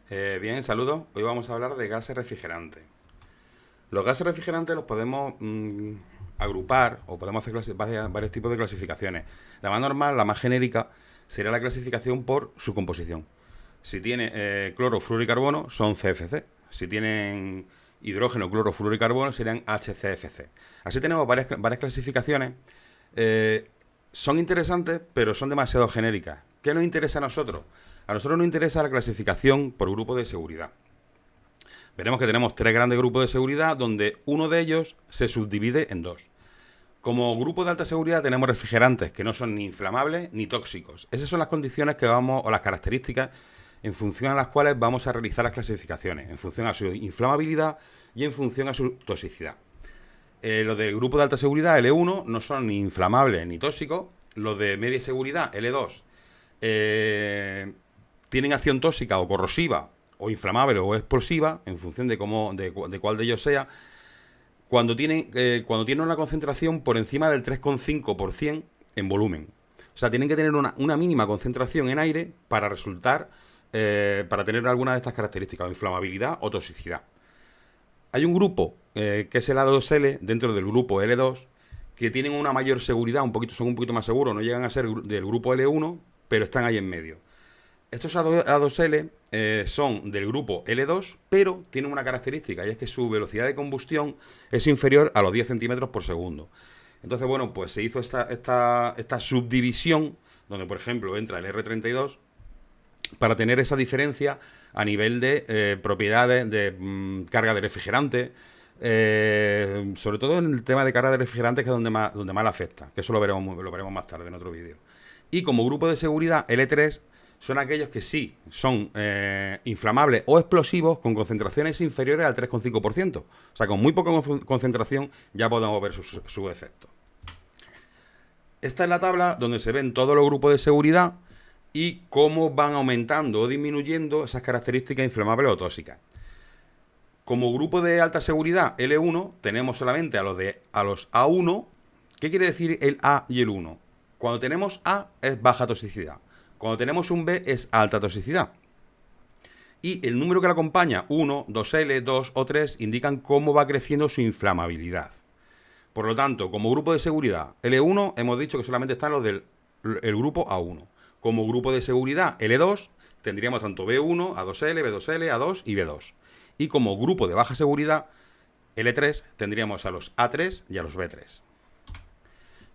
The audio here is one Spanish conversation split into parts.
Bien, saludos. Hoy vamos a hablar de gases refrigerantes. Los gases refrigerantes los podemos agrupar o podemos hacer varios tipos de clasificaciones. La más normal, la más genérica, sería la clasificación por su composición. Si tiene cloro, fluoro y carbono, son CFC. Si tienen hidrógeno, cloro, fluoro y carbono, serían HCFC. Así tenemos varias clasificaciones. Eh, Son interesantes, pero son demasiado genéricas. ¿Qué nos interesa a nosotros? A nosotros nos interesa la clasificación por grupo de seguridad. Veremos que tenemos tres grandes grupos de seguridad donde uno de ellos se subdivide en dos. Como grupo de alta seguridad tenemos refrigerantes que no son ni inflamables ni tóxicos. Esas son las condiciones que vamos, o las características en función a las cuales vamos a realizar las clasificaciones, en función a su inflamabilidad y en función a su toxicidad. Los del grupo de alta seguridad, L1, no son ni inflamables ni tóxicos. Los de media seguridad, L2, tienen acción tóxica o corrosiva o inflamable o explosiva, en función de cuál de ellos sea, cuando tienen una concentración por encima del 3,5% en volumen. O sea, tienen que tener una mínima concentración en aire para tener alguna de estas características, o inflamabilidad o toxicidad. Hay un grupo, que es el A2L, dentro del grupo L2, que tienen una mayor seguridad, son un poquito más seguros, no llegan a ser del grupo L1, pero están ahí en medio. Estos A2L son del grupo L2, pero tienen una característica, y es que su velocidad de combustión es inferior a los 10 centímetros por segundo. Entonces, bueno, pues se hizo esta subdivisión, donde, por ejemplo, entra el R32, para tener esa diferencia a nivel de propiedades de carga de refrigerante, sobre todo en el tema de carga de refrigerante, que es donde más le afecta, que eso lo veremos más tarde en otro vídeo. Y como grupo de seguridad, L3 son aquellos que sí son inflamables o explosivos con concentraciones inferiores al 3,5%. O sea, con muy poca concentración ya podemos ver su efecto. Esta es la tabla donde se ven todos los grupos de seguridad y cómo van aumentando o disminuyendo esas características inflamables o tóxicas. Como grupo de alta seguridad, L1, tenemos solamente a los A1. ¿Qué quiere decir el A y el 1? Cuando tenemos A es baja toxicidad. Cuando tenemos un B es alta toxicidad. Y el número que la acompaña, 1, 2L, 2 o 3, indican cómo va creciendo su inflamabilidad. Por lo tanto, como grupo de seguridad, L1, hemos dicho que solamente están los del grupo A1. Como grupo de seguridad, L2, tendríamos tanto B1, A2L, B2L, A2 y B2. Y como grupo de baja seguridad, L3, tendríamos a los A3 y a los B3.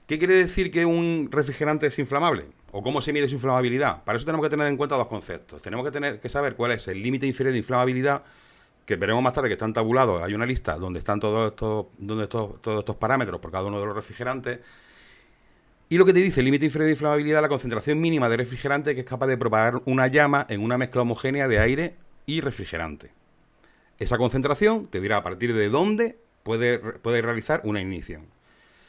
¿Qué quiere decir que un refrigerante es inflamable? ¿O cómo se mide su inflamabilidad? Para eso tenemos que tener en cuenta dos conceptos. Tenemos que saber cuál es el límite inferior de inflamabilidad, que veremos más tarde que están tabulados. Hay una lista donde están todos estos parámetros por cada uno de los refrigerantes. Y lo que te dice el límite inferior de inflamabilidad es la concentración mínima de refrigerante que es capaz de propagar una llama en una mezcla homogénea de aire y refrigerante. Esa concentración te dirá a partir de dónde puede realizar una ignición.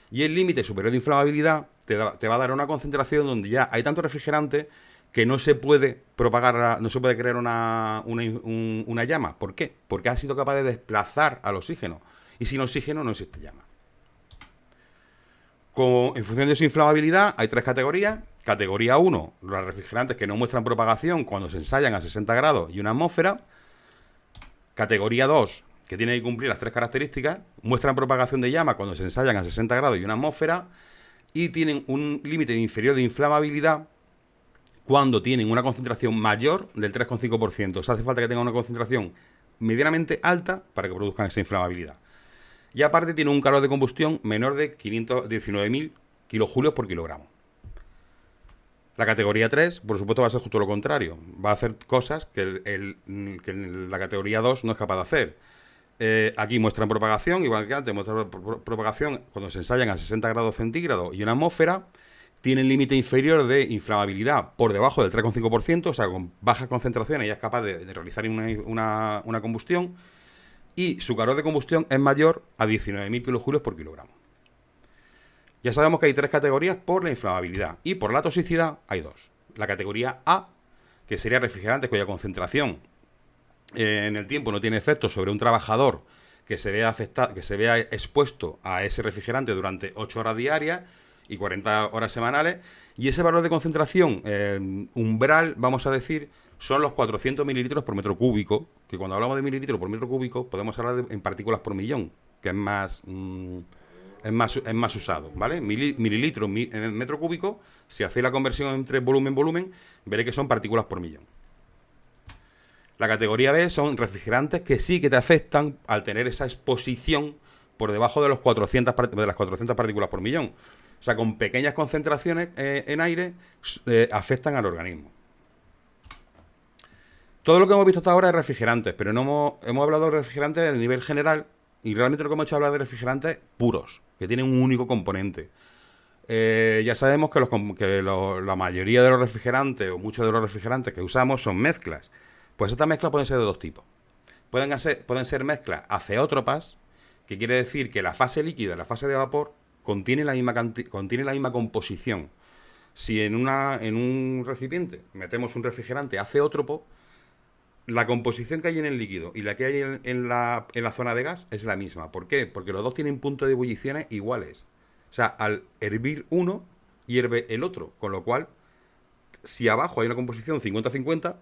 Y el límite superior de inflamabilidad te va a dar una concentración donde ya hay tanto refrigerante que no se puede propagar, no se puede crear una llama. ¿Por qué? Porque ha sido capaz de desplazar al oxígeno. Y sin oxígeno no existe llama. En función de su inflamabilidad hay tres categorías. Categoría 1, los refrigerantes que no muestran propagación cuando se ensayan a 60 grados y una atmósfera. Categoría 2, que tiene que cumplir las tres características, muestran propagación de llama cuando se ensayan a 60 grados y una atmósfera, y tienen un límite inferior de inflamabilidad cuando tienen una concentración mayor del 3,5%. O sea, hace falta que tengan una concentración medianamente alta para que produzcan esa inflamabilidad. Y aparte tiene un calor de combustión menor de 519.000 kilojulios por kilogramo. La categoría 3, por supuesto, va a ser justo lo contrario. Va a hacer cosas que la categoría 2 no es capaz de hacer. Aquí muestran propagación, igual que antes, muestran propagación cuando se ensayan a 60 grados centígrados y una atmósfera. Tienen límite inferior de inflamabilidad por debajo del 3,5%, o sea, con bajas concentraciones ya es capaz de realizar una combustión. Y su calor de combustión es mayor a 19.000 kilojulios por kilogramo. Ya sabemos que hay tres categorías por la inflamabilidad, y por la toxicidad hay dos. La categoría A, que sería refrigerantes cuya concentración en el tiempo no tiene efecto sobre un trabajador que se vea expuesto a ese refrigerante durante 8 horas diarias y 40 horas semanales, y ese valor de concentración umbral, vamos a decir, son los 400 mililitros por metro cúbico, que cuando hablamos de mililitros por metro cúbico podemos hablar en partículas por millón, que es más usado, ¿vale? Mililitros en metro cúbico, si hacéis la conversión entre volumen, veréis que son partículas por millón. La categoría B son refrigerantes que sí que te afectan al tener esa exposición por debajo de las 400 partículas por millón. O sea, con pequeñas concentraciones en aire afectan al organismo. Todo lo que hemos visto hasta ahora es refrigerantes, pero no hemos hablado de refrigerantes a nivel general y realmente lo que hemos hecho es hablar de refrigerantes puros, que tienen un único componente. Ya sabemos que la mayoría de los refrigerantes o muchos de los refrigerantes que usamos son mezclas. Pues estas mezclas pueden ser de dos tipos. Pueden ser mezclas azeótropas, que quiere decir que la fase líquida y la fase de vapor contiene la misma composición. Si en un recipiente metemos un refrigerante azeótropo, la composición que hay en el líquido y la que hay en la zona de gas es la misma. ¿Por qué? Porque los dos tienen puntos de ebullición iguales. O sea, al hervir uno, hierve el otro. Con lo cual, si abajo hay una composición 50-50,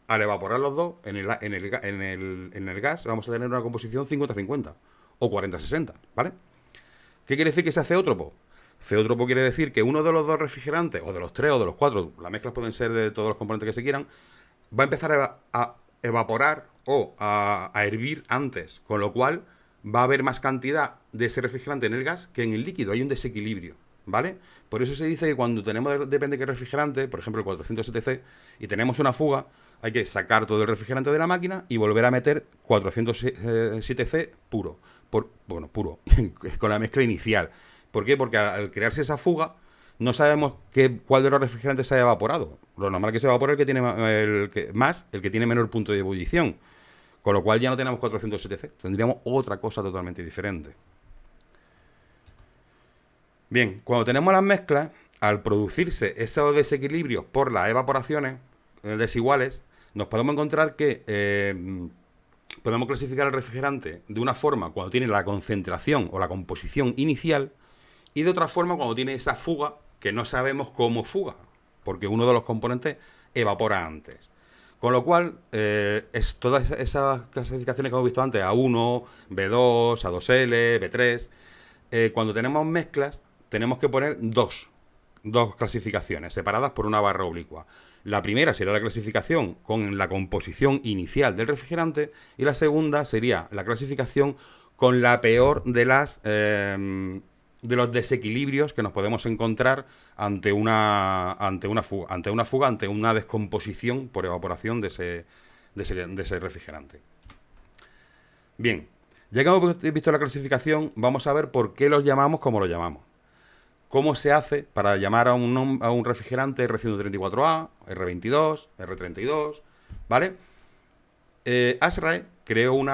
al evaporar los dos, en el gas vamos a tener una composición 50-50 o 40-60, ¿vale? ¿Qué quiere decir que sea ceótropo? Ceótropo quiere decir que uno de los dos refrigerantes, o de los tres, o de los cuatro, las mezclas pueden ser de todos los componentes que se quieran, va a empezar a evaporar o a hervir antes, con lo cual va a haber más cantidad de ese refrigerante en el gas que en el líquido, hay un desequilibrio, ¿vale? Por eso se dice que cuando tenemos, depende de qué refrigerante, por ejemplo el 407C, y tenemos una fuga, hay que sacar todo el refrigerante de la máquina y volver a meter 407C puro, puro, con la mezcla inicial. ¿Por qué? Porque al crearse esa fuga, no sabemos cuál de los refrigerantes se ha evaporado. Lo normal es que se evapore el que tiene el que tiene menor punto de ebullición. Con lo cual ya no tenemos 407C, tendríamos otra cosa totalmente diferente. Bien, cuando tenemos las mezclas, al producirse esos desequilibrios por las evaporaciones desiguales, nos podemos encontrar que podemos clasificar el refrigerante de una forma cuando tiene la concentración o la composición inicial y de otra forma cuando tiene esa fuga que no sabemos cómo fuga, porque uno de los componentes evapora antes. Con lo cual, todas esas clasificaciones que hemos visto antes, A1, B2, A2L, B3, cuando tenemos mezclas, tenemos que poner dos clasificaciones separadas por una barra oblicua. La primera sería la clasificación con la composición inicial del refrigerante y la segunda sería la clasificación con la peor de los desequilibrios que nos podemos encontrar ante una fuga, ante una descomposición por evaporación de ese refrigerante. Bien, ya que hemos visto la clasificación, vamos a ver por qué los llamamos como los llamamos. ¿Cómo se hace para llamar a un refrigerante R134A, R22, R32, ¿vale? ASRAE creó un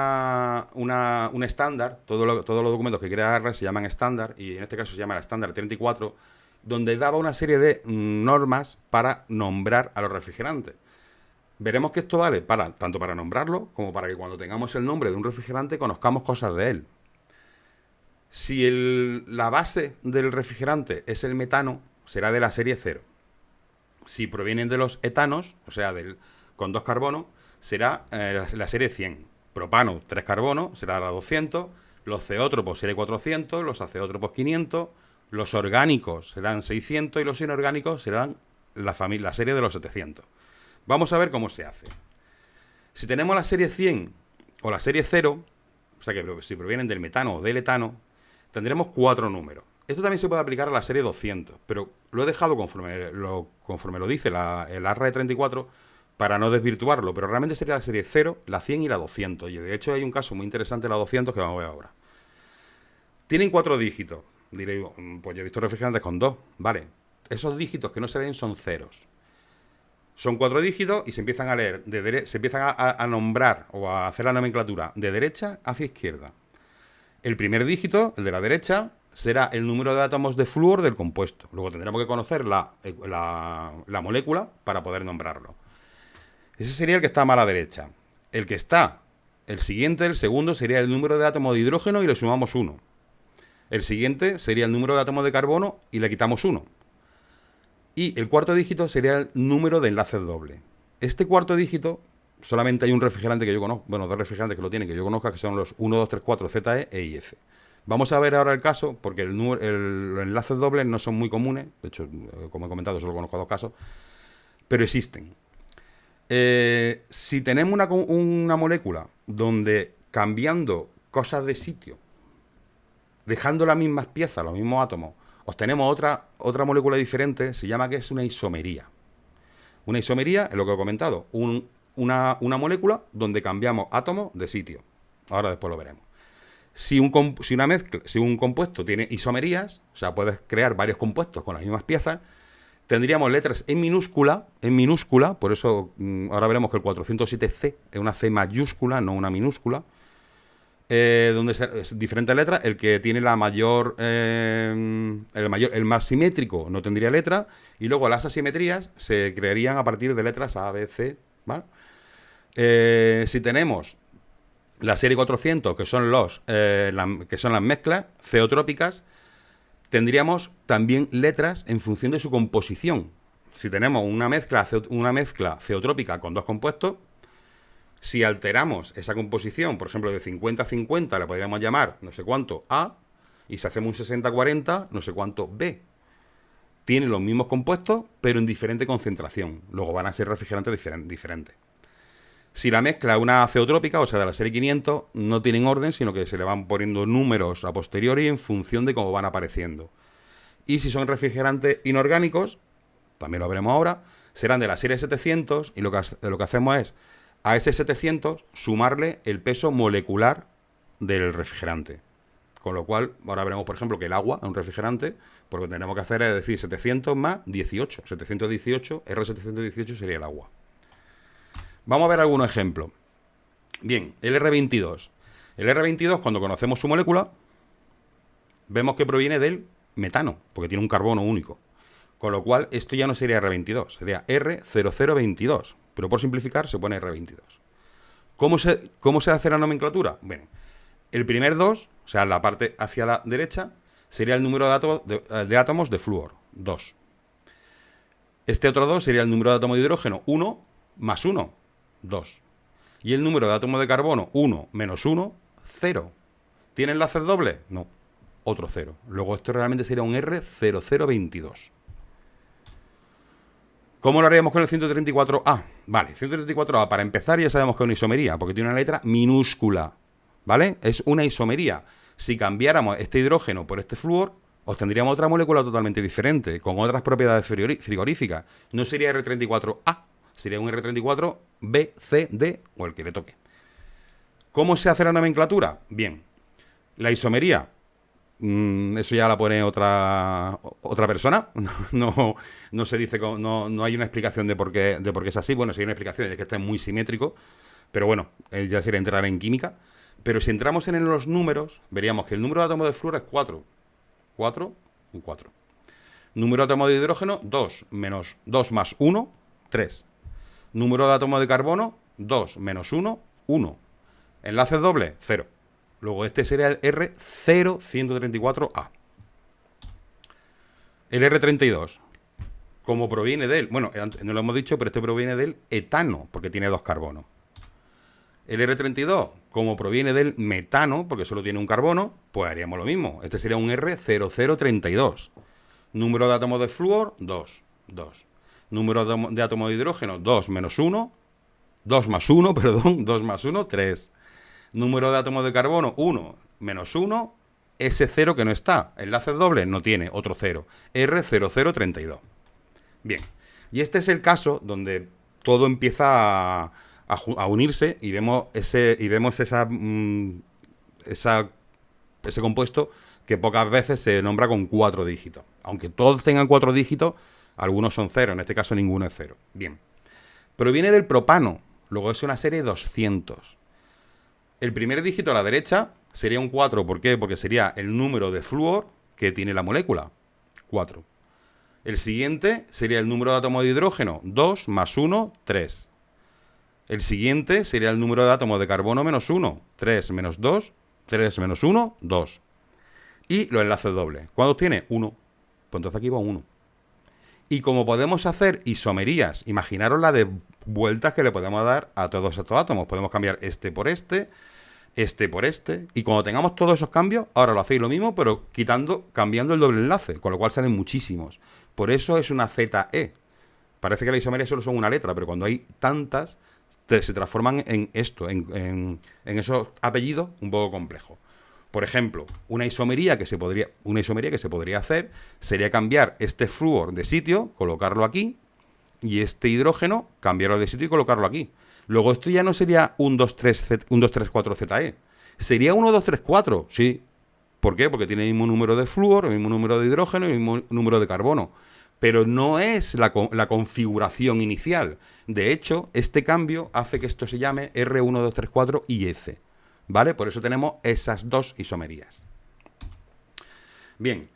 estándar, todos los documentos que crea ASRAE se llaman estándar, y en este caso se llama el estándar 34, donde daba una serie de normas para nombrar a los refrigerantes. Veremos que esto vale tanto para nombrarlo, como para que cuando tengamos el nombre de un refrigerante conozcamos cosas de él. Si la base del refrigerante es el metano, será de la serie 0. Si provienen de los etanos, o sea, con 2 carbonos, será la serie 100. Propano, 3 carbonos, será la 200. Los ceótropos, serie 400. Los aceótropos, 500. Los orgánicos serán 600. Y los inorgánicos serán la serie de los 700. Vamos a ver cómo se hace. Si tenemos la serie 100 o la serie 0, o sea que si provienen del metano o del etano, tendremos 4 números. Esto también se puede aplicar a la serie 200, pero lo he dejado conforme lo dice el ASRAE 34 para no desvirtuarlo, pero realmente sería la serie 0, la 100 y la 200. Y de hecho hay un caso muy interesante de la 200 que vamos a ver ahora. Tienen 4 dígitos. Diréis, pues yo he visto refrigerantes con 2. Vale, esos dígitos que no se ven son ceros. Son 4 dígitos y se empiezan a leer, se empiezan a nombrar o a hacer la nomenclatura de derecha hacia izquierda. El primer dígito, el de la derecha, será el número de átomos de flúor del compuesto. Luego tendremos que conocer la molécula para poder nombrarlo. Ese sería el que está más a la derecha. El siguiente, el segundo, sería el número de átomos de hidrógeno y le sumamos 1. El siguiente sería el número de átomos de carbono y le quitamos 1. Y el cuarto dígito sería el número de enlaces dobles. Este cuarto dígito, solamente hay un refrigerante que yo conozco, bueno, dos refrigerantes que lo tienen, que yo conozca, que son los 1, 2, 3, 4, ZE e IF. Vamos a ver ahora el caso, porque los enlaces dobles no son muy comunes, de hecho, como he comentado, solo conozco dos casos, pero existen. Si tenemos una molécula donde cambiando cosas de sitio, dejando las mismas piezas, los mismos átomos, obtenemos otra molécula diferente, se llama que es una isomería. Una isomería es lo que he comentado, una molécula donde cambiamos átomos de sitio. Ahora después lo veremos. Si un compuesto tiene isomerías, o sea, puedes crear varios compuestos con las mismas piezas, tendríamos letras en minúscula, por eso ahora veremos que el 407C es una C mayúscula, no una minúscula, donde es diferentes letras, el que tiene la mayor, el más simétrico no tendría letra, y luego las asimetrías se crearían a partir de letras A, B, C, ¿vale? Si tenemos la serie 400, que son las mezclas ceotrópicas, tendríamos también letras en función de su composición. Si tenemos una mezcla ceotrópica con dos compuestos, si alteramos esa composición, por ejemplo, de 50-50, le podríamos llamar no sé cuánto A, y si hacemos un 60-40, no sé cuánto B. Tienen los mismos compuestos, pero en diferente concentración. Luego van a ser refrigerantes diferentes. Si la mezcla es una ceotrópica, o sea, de la serie 500, no tienen orden, sino que se le van poniendo números a posteriori en función de cómo van apareciendo. Y si son refrigerantes inorgánicos, también lo veremos ahora, serán de la serie 700, y lo que hacemos es a ese 700 sumarle el peso molecular del refrigerante. Con lo cual, ahora veremos, por ejemplo, que el agua es un refrigerante, porque lo que tenemos que hacer es decir 700 más 18. 718, R718 sería el agua. Vamos a ver algunos ejemplos. Bien, el R22. El R22, cuando conocemos su molécula, vemos que proviene del metano, porque tiene un carbono único. Con lo cual, esto ya no sería R22, sería R0022. Pero por simplificar, se pone R22. ¿Cómo se hace la nomenclatura? Bueno, el primer 2, o sea, la parte hacia la derecha, sería el número de átomos de flúor, 2. Este otro 2 sería el número de átomos de hidrógeno, 1 más 1, 2. Y el número de átomos de carbono, 1 menos 1, 0. ¿Tiene enlaces dobles? No, otro 0. Luego esto realmente sería un R0022. ¿Cómo lo haríamos con el 134A? Vale, 134A, para empezar ya sabemos que es una isomería, porque tiene una letra minúscula, ¿vale? Es una isomería. Si cambiáramos este hidrógeno por este flúor, obtendríamos otra molécula totalmente diferente, con otras propiedades frigoríficas. No sería R34A, sería un R34B, C, D o el que le toque. ¿Cómo se hace la nomenclatura? Bien, la isomería, eso ya la pone otra persona. No se dice, no hay una explicación de por qué es así. Bueno, sí hay una explicación, es que está muy simétrico, pero bueno, ya sería entrar en química. Pero si entramos en los números, veríamos que el número de átomos de flúor es 4. 4, un 4. Número de átomos de hidrógeno, 2. Menos 2 más 1, 3. Número de átomos de carbono, 2 menos 1, 1. Enlaces dobles, 0. Luego este sería el R0134A. El R32, como proviene del... Bueno, no lo hemos dicho, pero este proviene del etano, porque tiene 2 carbonos. El R32, como proviene del metano, porque solo tiene un carbono, pues haríamos lo mismo. Este sería un R0032. Número de átomos de flúor, 2. 2. Número de átomos de hidrógeno, 2 menos 1. 2 más 1, perdón. 2 más 1, 3. Número de átomos de carbono, 1 menos 1. Ese 0 que no está. Enlaces dobles no tiene, otro 0. R0032. Bien. Y este es el caso donde todo empieza a unirse y vemos ese compuesto que pocas veces se nombra con 4 dígitos. Aunque todos tengan 4 dígitos, algunos son 0, en este caso ninguno es 0. Bien. Proviene del propano, luego es una serie 200. El primer dígito a la derecha sería un 4, ¿por qué? Porque sería el número de flúor que tiene la molécula, 4. El siguiente sería el número de átomos de hidrógeno, 2 más 1, 3. El siguiente sería el número de átomos de carbono menos 1. 3 menos 2, 3 menos 1, 2. Y los enlaces dobles. ¿Cuántos tiene? 1. Pues entonces aquí va 1. Y como podemos hacer isomerías, imaginaros la de vueltas que le podemos dar a todos estos átomos. Podemos cambiar este por este por este, y cuando tengamos todos esos cambios, ahora lo hacéis lo mismo, pero cambiando el doble enlace, con lo cual salen muchísimos. Por eso es una ZE. Parece que la isomería solo son una letra, pero cuando hay tantas, se transforman en esto, en esos apellidos un poco complejos. Por ejemplo, una isomería que se podría hacer sería cambiar este flúor de sitio, colocarlo aquí, y este hidrógeno, cambiarlo de sitio y colocarlo aquí. Luego esto ya no sería un 2, 3, 4 ZE. Sería 1, 2, 3, 4, sí. ¿Por qué? Porque tiene el mismo número de flúor, el mismo número de hidrógeno y el mismo número de carbono. Pero no es la configuración inicial. De hecho, este cambio hace que esto se llame R1, 2, 3, 4 y S. ¿Vale? Por eso tenemos esas dos isomerías. Bien.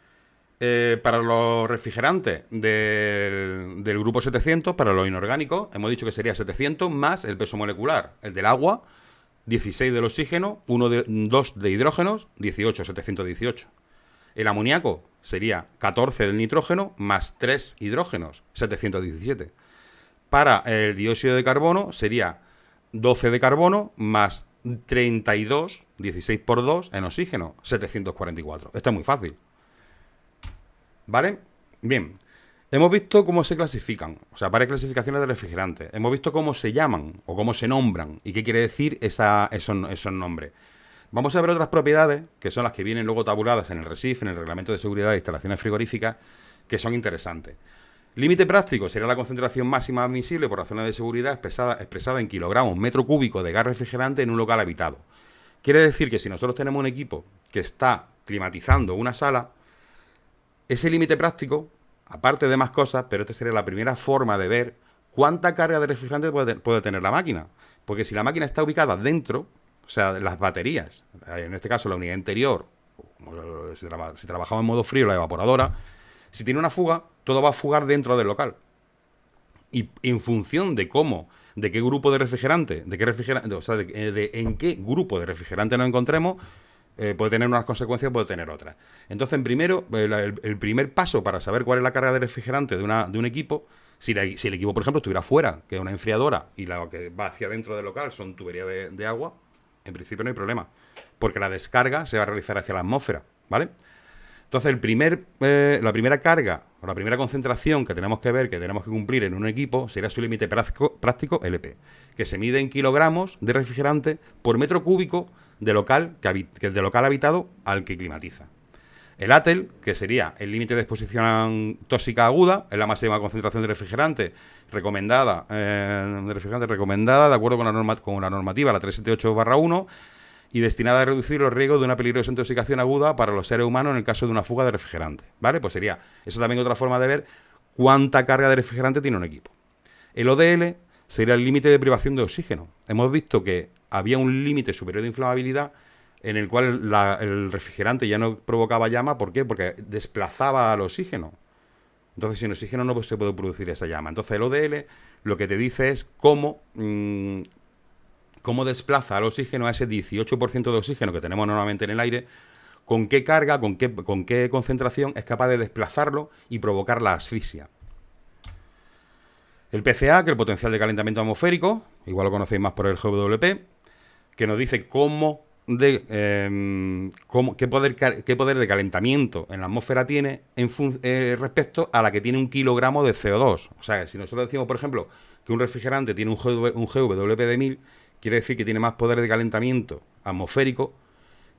Para los refrigerantes del grupo 700, para los inorgánicos, hemos dicho que sería 700 más el peso molecular. El del agua, 16 del oxígeno, 2 de hidrógenos, 18, 718. El amoníaco sería 14 del nitrógeno más 3 hidrógenos, 717. Para el dióxido de carbono sería 12 de carbono más 32, 16 por 2 en oxígeno, 744. Esto es muy fácil. ¿Vale? Bien. Hemos visto cómo se clasifican, o sea, varias clasificaciones de refrigerantes. Hemos visto cómo se llaman o cómo se nombran y qué quiere decir esos nombres. Vamos a ver otras propiedades, que son las que vienen luego tabuladas en el RESIF, en el Reglamento de Seguridad de Instalaciones Frigoríficas, que son interesantes. Límite práctico sería la concentración máxima admisible por razones de seguridad expresada en kilogramos metro cúbico de gas refrigerante en un local habitado. Quiere decir que si nosotros tenemos un equipo que está climatizando una sala, ese límite práctico, aparte de más cosas, pero esta sería la primera forma de ver cuánta carga de refrigerante puede tener la máquina. Porque si la máquina está ubicada dentro, o sea, las baterías, en este caso la unidad interior, si trabajamos en modo frío, la evaporadora, si tiene una fuga, todo va a fugar dentro del local. Y en función de de qué grupo de refrigerante, o sea, en qué grupo de refrigerante nos encontremos, puede tener unas consecuencias, puede tener otras. Entonces, primero, el primer paso para saber cuál es la carga de refrigerante de un equipo, si el equipo, por ejemplo, estuviera fuera, que es una enfriadora, y la que va hacia dentro del local son tuberías de agua, en principio no hay problema, porque la descarga se va a realizar hacia la atmósfera, ¿vale? Entonces, la primera carga, o la primera concentración que tenemos que ver, que tenemos que cumplir en un equipo, sería su límite práctico LP, que se mide en kilogramos de refrigerante por metro cúbico de local habitado al que climatiza. El ATEL, que sería el límite de exposición tóxica aguda, es la máxima concentración de refrigerante recomendada de acuerdo con la normativa, la 378/1, y destinada a reducir los riesgos de una peligrosa intoxicación aguda para los seres humanos en el caso de una fuga de refrigerante. ¿Vale? Pues sería eso también otra forma de ver cuánta carga de refrigerante tiene un equipo. El ODL sería el límite de privación de oxígeno. Hemos visto que había un límite superior de inflamabilidad en el cual el refrigerante ya no provocaba llama. ¿Por qué? Porque desplazaba al oxígeno. Entonces, sin oxígeno no se puede producir esa llama. Entonces, el ODL lo que te dice es cómo desplaza al oxígeno, a ese 18% de oxígeno que tenemos normalmente en el aire, con qué carga, con qué concentración es capaz de desplazarlo y provocar la asfixia. El PCA, que es el potencial de calentamiento atmosférico, igual lo conocéis más por el GWP, que nos dice qué poder de calentamiento en la atmósfera tiene respecto a la que tiene un kilogramo de CO2. O sea, si nosotros decimos, por ejemplo, que un refrigerante tiene un GWP de 1000, quiere decir que tiene más poder de calentamiento atmosférico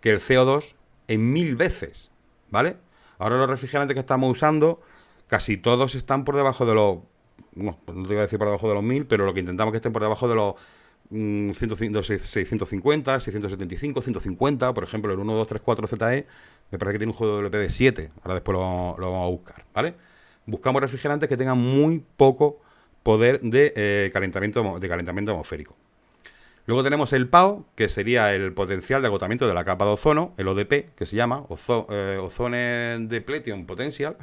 que el CO2 en 1000 veces, ¿vale? Ahora los refrigerantes que estamos usando, casi todos están por debajo de los... No te voy a decir por debajo de los 1000, pero lo que intentamos es que estén por debajo de los 650, 675, 150, por ejemplo, el 1234 ZE, me parece que tiene un GWP de 7, ahora después lo vamos a buscar, ¿vale? Buscamos refrigerantes que tengan muy poco poder de calentamiento atmosférico. Luego tenemos el PAO, que sería el potencial de agotamiento de la capa de ozono, el ODP, que se llama, Ozone Depletion Potential,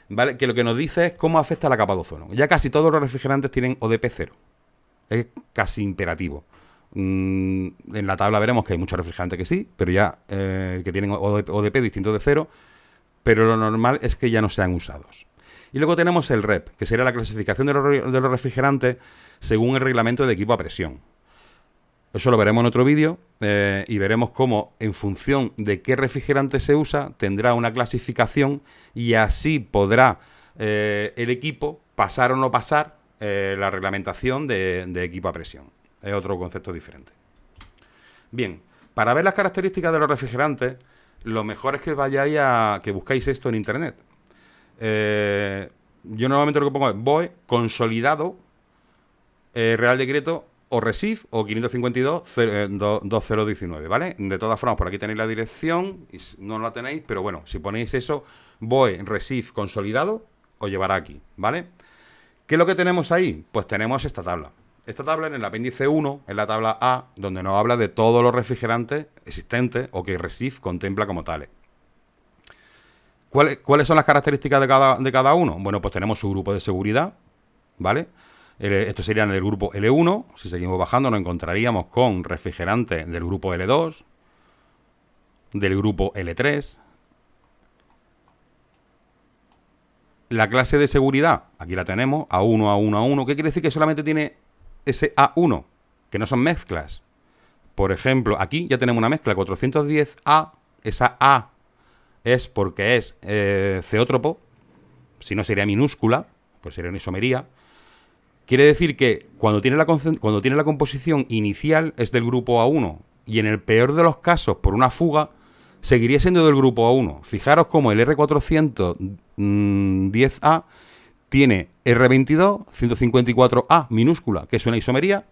¿vale? Que lo que nos dice es cómo afecta a la capa de ozono. Ya casi todos los refrigerantes tienen ODP 0. Es casi imperativo. En la tabla veremos que hay muchos refrigerantes que sí, pero ya que tienen ODP distinto de 0, pero lo normal es que ya no sean usados. Y luego tenemos el REP, que sería la clasificación de los refrigerantes según el reglamento de equipo a presión. Eso lo veremos en otro vídeo y veremos cómo en función de qué refrigerante se usa tendrá una clasificación y así podrá el equipo pasar o no pasar la reglamentación de equipo a presión. Es otro concepto diferente. Bien, para ver las características de los refrigerantes, lo mejor es que vayáis que buscáis esto en internet. Yo normalmente lo que pongo es BOE consolidado, Real Decreto o RESIF o 552-2019, ¿vale? De todas formas, por aquí tenéis la dirección, y no la tenéis, pero bueno, si ponéis eso, BOE RESIF consolidado, os llevará aquí, ¿vale? ¿Qué es lo que tenemos ahí? Pues tenemos esta tabla. Esta tabla en el apéndice 1, en la tabla A, donde nos habla de todos los refrigerantes existentes o que RESIF contempla como tales. ¿Cuáles son las características de cada uno? Bueno, pues tenemos su grupo de seguridad, ¿vale? Esto sería en el grupo L1. Si seguimos bajando nos encontraríamos con refrigerantes del grupo L2, del grupo L3. La clase de seguridad, aquí la tenemos, A1, A1, A1. ¿Qué quiere decir? Que solamente tiene ese A1, que no son mezclas. Por ejemplo, aquí ya tenemos una mezcla, 410A, esa A es porque es ceótropo, si no sería minúscula, pues sería una isomería. Quiere decir que cuando tiene la composición inicial es del grupo A1 y en el peor de los casos, por una fuga, seguiría siendo del grupo A1. Fijaros cómo el R410A tiene R22, 154A minúscula, que es una isomería,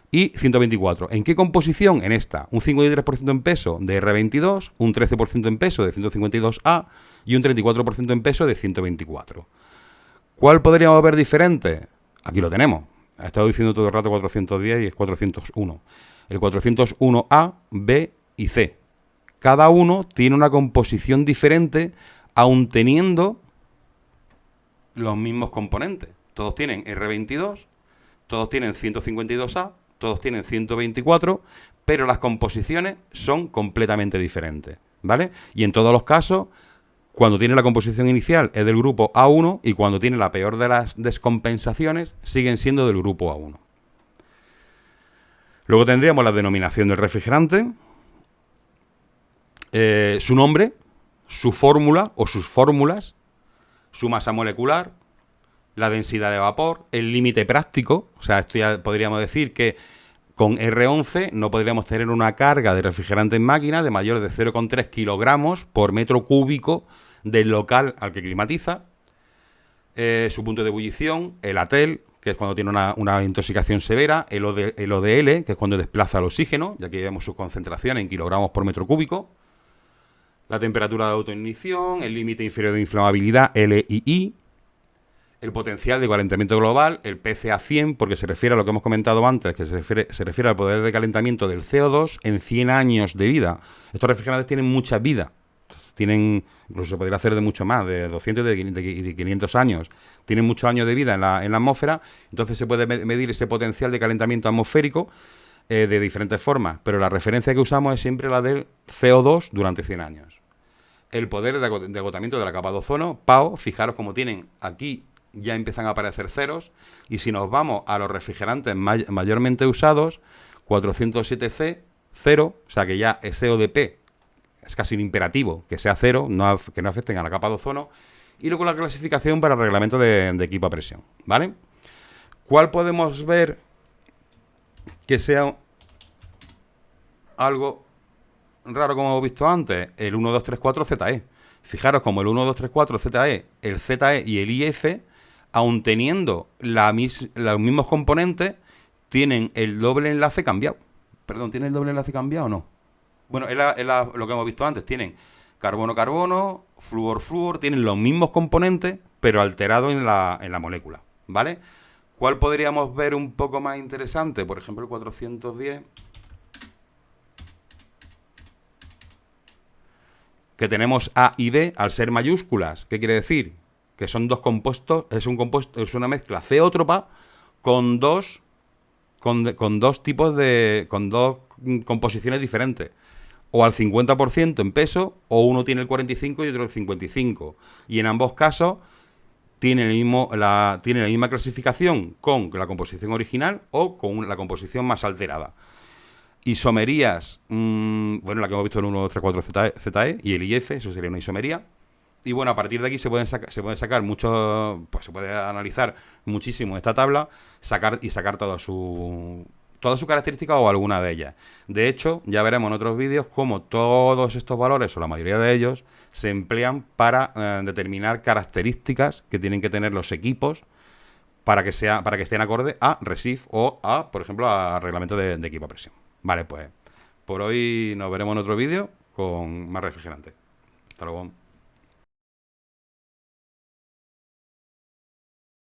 y 124. ¿En qué composición? En esta. Un 53% en peso de R22, un 13% en peso de 152A y un 34% en peso de 124. ¿Cuál podríamos ver diferente? Aquí lo tenemos. He estado diciendo todo el rato 410 y es 401. El 401A, B y C. Cada uno tiene una composición diferente, aun teniendo los mismos componentes. Todos tienen R22, todos tienen 152A, todos tienen 124, pero las composiciones son completamente diferentes, ¿vale? Y en todos los casos, cuando tiene la composición inicial es del grupo A1 y cuando tiene la peor de las descompensaciones siguen siendo del grupo A1. Luego tendríamos la denominación del refrigerante, su nombre, su fórmula o sus fórmulas, su masa molecular, la densidad de vapor, el límite práctico. O sea, esto ya podríamos decir que con R11 no podríamos tener una carga de refrigerante en máquina de mayor de 0,3 kilogramos por metro cúbico del local al que climatiza. Su punto de ebullición, el ATEL, que es cuando tiene una intoxicación severa, el ODL, que es cuando desplaza el oxígeno, ya que vemos su concentración en kilogramos por metro cúbico. La temperatura de autoignición, el límite inferior de inflamabilidad, LII, el potencial de calentamiento global, el PCA100, porque se refiere a lo que hemos comentado antes, que se refiere al poder de calentamiento del CO2 en 100 años de vida. Estos refrigerantes tienen mucha vida, incluso se podría hacer de mucho más, de 200 y de 500 años. Tienen muchos años de vida en la atmósfera, entonces se puede medir ese potencial de calentamiento atmosférico de diferentes formas, pero la referencia que usamos es siempre la del CO2 durante 100 años. El poder de agotamiento de la capa de ozono, PAO, fijaros como tienen aquí, ya empiezan a aparecer ceros, y si nos vamos a los refrigerantes mayormente usados, 407C, 0, o sea que ya ese ODP es casi un imperativo que sea 0, que no afecten a la capa de ozono, y luego la clasificación para el reglamento de equipo a presión, ¿vale? ¿Cuál podemos ver que sea algo raro como hemos visto antes? El 1234ZE. Fijaros como el 1234ZE, el ZE y el IF, aun teniendo los mismos componentes, tienen el doble enlace cambiado. Perdón, ¿tiene el doble enlace cambiado o no? Bueno, es lo que hemos visto antes. Tienen carbono-carbono, flúor-flúor, tienen los mismos componentes, pero alterados en la molécula, ¿vale? ¿Cuál podríamos ver un poco más interesante? Por ejemplo, el 410, que tenemos A y B al ser mayúsculas. ¿Qué quiere decir? Que son dos compuestos, es una mezcla ceótropa con dos composiciones diferentes. O al 50% en peso, o uno tiene el 45 y otro el 55. Y en ambos casos tiene la misma clasificación con la composición original o con la composición más alterada. Isomerías, bueno, la que hemos visto en 1, 2, 3, 4 ZE y el IF, eso sería una isomería. Y bueno, a partir de aquí se pueden sacar muchos, pues se puede analizar muchísimo esta tabla, sacar toda su característica o alguna de ellas. De hecho, ya veremos en otros vídeos cómo todos estos valores, o la mayoría de ellos, se emplean para determinar características que tienen que tener los equipos para que estén acorde a RESIF o a, por ejemplo, a reglamento de equipo a presión. Vale, pues por hoy nos veremos en otro vídeo con más refrigerante. Hasta luego.